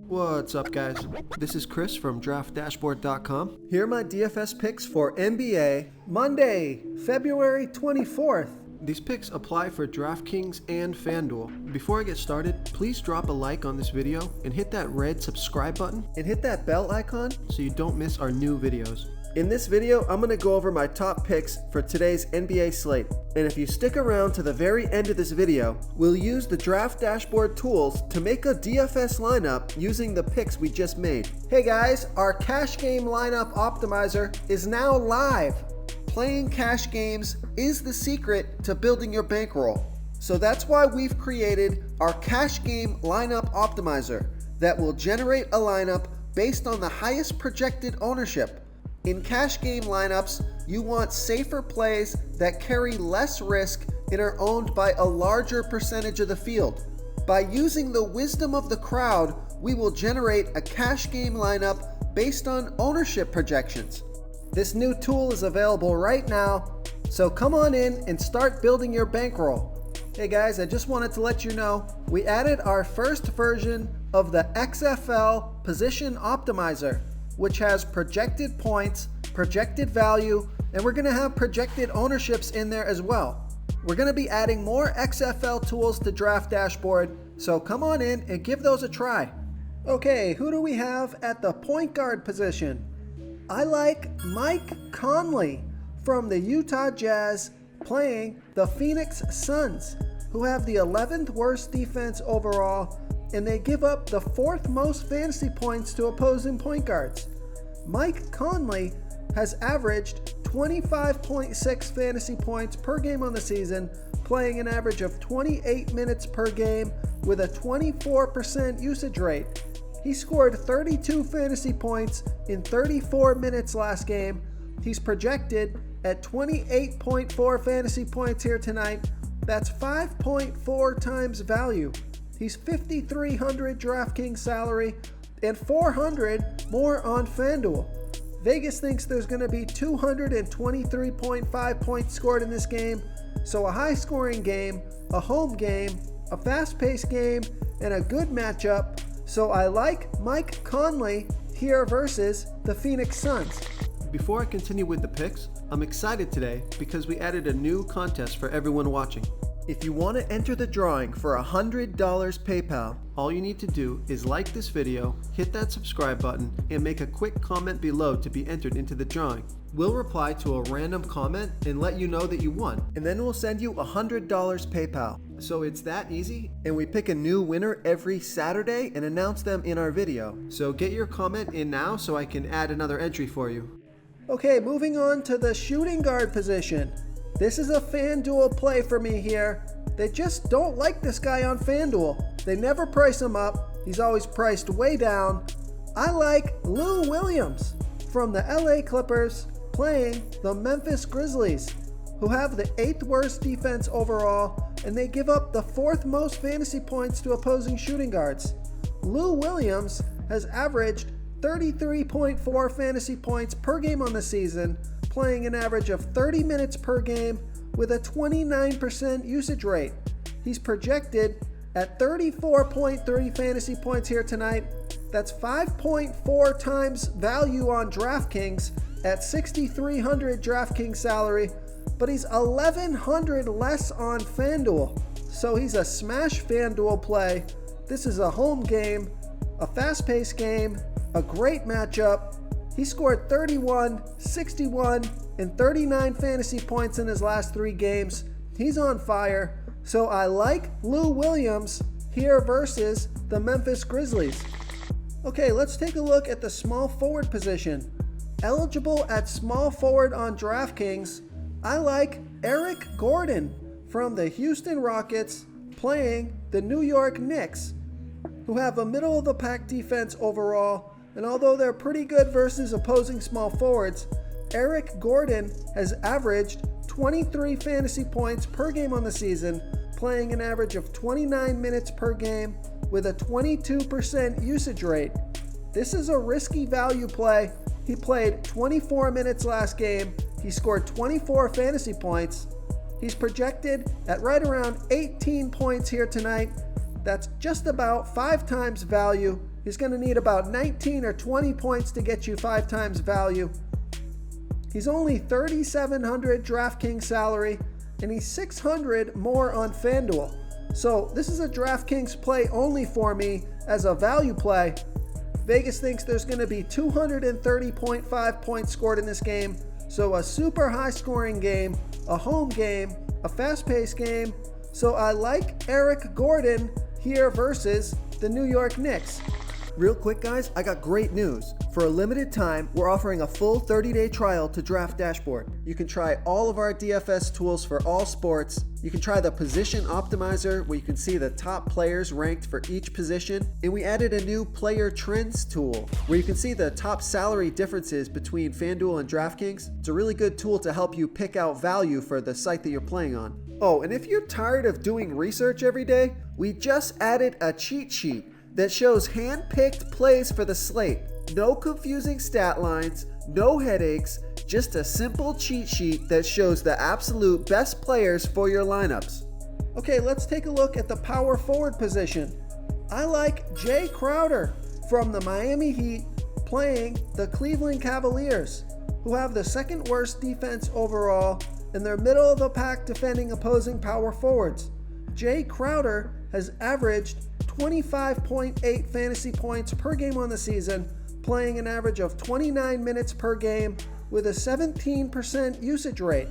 What's up, guys? This is Chris from DraftDashboard.com. Here are my DFS picks for NBA Monday, February 24th. These picks apply for DraftKings and FanDuel. Before I get started, please drop a like on this video and hit that red subscribe button and hit that bell icon so you don't miss our new videos. In this video, I'm going to go over my top picks for today's NBA slate. And if you stick around to the very end of this video, we'll use the Draft Dashboard tools to make a DFS lineup using the picks we just made. Hey guys, our cash game lineup optimizer is now live. Playing cash games is the secret to building your bankroll. So that's why we've created our cash game lineup optimizer that will generate a lineup based on the highest projected ownership. In cash game lineups, you want safer plays that carry less risk and are owned by a larger percentage of the field. By using the wisdom of the crowd, we will generate a cash game lineup based on ownership projections. This new tool is available right now, so come on in and start building your bankroll. Hey guys, I just wanted to let you know, we added our first version of the XFL Position Optimizer, which has projected points, projected value, and we're going to have projected ownerships in there as well. We're going to be adding more XFL tools to Draft Dashboard, so come on in and give those a try. Okay, who do we have at the point guard position? I like Mike Conley from the Utah Jazz playing the Phoenix Suns, who have the 11th worst defense overall, and they give up the 4th most fantasy points to opposing point guards. Mike Conley has averaged 25.6 fantasy points per game on the season, playing an average of 28 minutes per game with a 24% usage rate. He scored 32 fantasy points in 34 minutes last game. He's projected at 28.4 fantasy points here tonight. That's 5.4 times value. He's $5,300 DraftKings salary and $400 more on FanDuel. Vegas thinks there's going to be 223.5 points scored in this game, so a high-scoring game, a home game, a fast-paced game, and a good matchup. So I like Mike Conley here versus the Phoenix Suns. Before I continue with the picks, I'm excited today because we added a new contest for everyone watching. If you want to enter the drawing for $100 PayPal, all you need to do is like this video, hit that subscribe button, and make a quick comment below to be entered into the drawing. We'll reply to a random comment and let you know that you won, and then we'll send you $100 PayPal. So it's that easy, and we pick a new winner every Saturday and announce them in our video. So get your comment in now so I can add another entry for you. Okay, moving on to the shooting guard position. This is a FanDuel play for me here. They just don't like this guy on FanDuel. They never price him up. He's always priced way down. I like Lou Williams from the LA Clippers playing the Memphis Grizzlies, who have the 8th worst defense overall, and they give up the 4th most fantasy points to opposing shooting guards. Lou Williams has averaged 33.4 fantasy points per game on the season, playing an average of 30 minutes per game with a 29% usage rate. He's projected at 34.3 fantasy points here tonight. That's 5.4 times value on DraftKings at $6,300 DraftKings salary, but he's $1,100 less on FanDuel. So he's a smash FanDuel play. This is a home game, a fast-paced game, a great matchup. He scored 31, 61, and 39 fantasy points in his last 3 games. He's on fire. So I like Lou Williams here versus the Memphis Grizzlies. Okay, let's take a look at the small forward position. Eligible at small forward on DraftKings, I like Eric Gordon from the Houston Rockets playing the New York Knicks, who have a middle-of-the-pack defense overall. And although they're pretty good versus opposing small forwards, Eric Gordon has averaged 23 fantasy points per game on the season, playing an average of 29 minutes per game with a 22% usage rate. This is a risky value play. He played 24 minutes last game. He scored 24 fantasy points. He's projected at right around 18 points here tonight. That's just about 5 times value. He's going to need about 19 or 20 points to get you 5 times value. He's only $3,700 DraftKings salary, and he's $600 more on FanDuel. So this is a DraftKings play only for me as a value play. Vegas thinks there's going to be 230.5 points scored in this game. So a super high scoring game, a home game, a fast-paced game. So I like Eric Gordon here versus the New York Knicks. Real quick, guys, I got great news. For a limited time, we're offering a full 30-day trial to Draft Dashboard. You can try all of our DFS tools for all sports. You can try the Position Optimizer, where you can see the top players ranked for each position. And we added a new Player Trends tool, where you can see the top salary differences between FanDuel and DraftKings. It's a really good tool to help you pick out value for the site that you're playing on. Oh, and if you're tired of doing research every day, we just added a cheat sheet that shows hand-picked plays for the slate. No confusing stat lines, no headaches, just a simple cheat sheet that shows the absolute best players for your lineups. Okay, let's take a look at the power forward position. I like Jae Crowder from the Miami Heat playing the Cleveland Cavaliers, who have the second worst defense overall and they're middle of the pack defending opposing power forwards. Jae Crowder has averaged 25.8 fantasy points per game on the season, playing an average of 29 minutes per game with a 17% usage rate.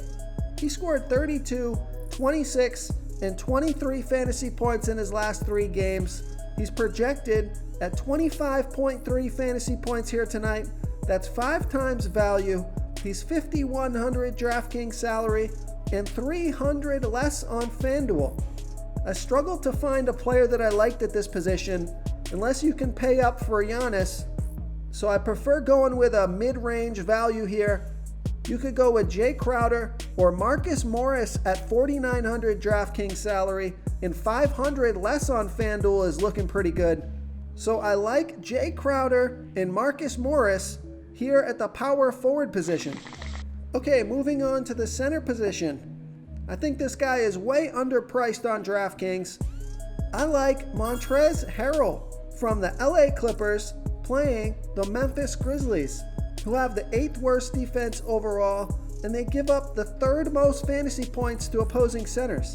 He scored 32, 26, and 23 fantasy points in his last 3 games. He's projected at 25.3 fantasy points here tonight. That's 5 times value. He's $5,100 DraftKings salary and $300 less on FanDuel. I struggled to find a player that I liked at this position unless you can pay up for Giannis, so I prefer going with a mid-range value here. You could go with Jae Crowder or Marcus Morris at $4,900 DraftKings salary and $500 less on FanDuel is looking pretty good. So I like Jae Crowder and Marcus Morris here at the power forward position. Okay, moving on to the center position. I think this guy is way underpriced on DraftKings. I like Montrezl Harrell from the LA Clippers playing the Memphis Grizzlies, who have the 8th worst defense overall, and they give up the 3rd most fantasy points to opposing centers.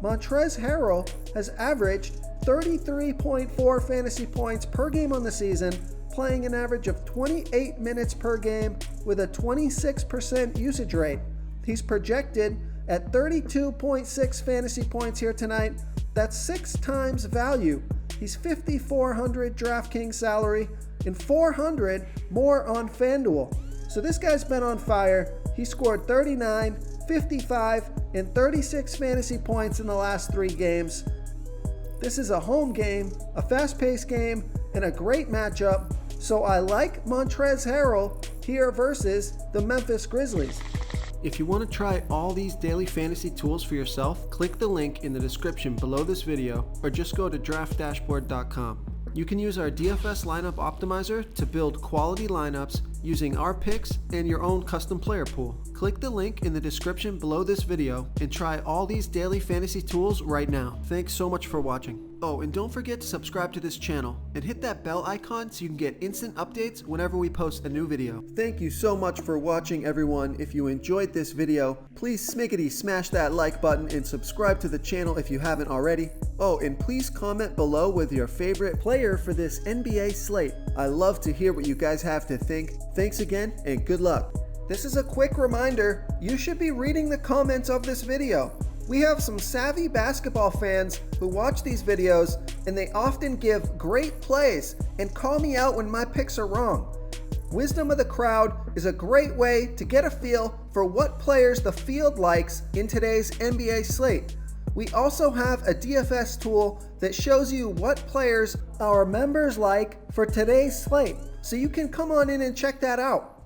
Montrezl Harrell has averaged 33.4 fantasy points per game on the season, playing an average of 28 minutes per game with a 26% usage rate. He's projected at 32.6 fantasy points here tonight. That's 6 times value. He's $5,400 DraftKings salary and $400 more on FanDuel. So this guy's been on fire. He scored 39, 55, and 36 fantasy points in the last 3 games. This is a home game, a fast-paced game, and a great matchup. So I like Montrezl Harrell here versus the Memphis Grizzlies. If you want to try all these daily fantasy tools for yourself, click the link in the description below this video or just go to draftdashboard.com. You can use our DFS lineup optimizer to build quality lineups using our picks and your own custom player pool. Click the link in the description below this video and try all these daily fantasy tools right now. Thanks so much for watching. Oh, and don't forget to subscribe to this channel and hit that bell icon so you can get instant updates whenever we post a new video. Thank you so much for watching, everyone. If you enjoyed this video, please smiggity smash that like button and subscribe to the channel if you haven't already. Oh, and please comment below with your favorite player for this NBA slate. I love to hear what you guys have to think. Thanks again and good luck. This is a quick reminder, you should be reading the comments of this video. We have some savvy basketball fans who watch these videos and they often give great plays and call me out when my picks are wrong. Wisdom of the crowd is a great way to get a feel for what players the field likes in today's NBA slate. We also have a DFS tool that shows you what players our members like for today's slate, so you can come on in and check that out.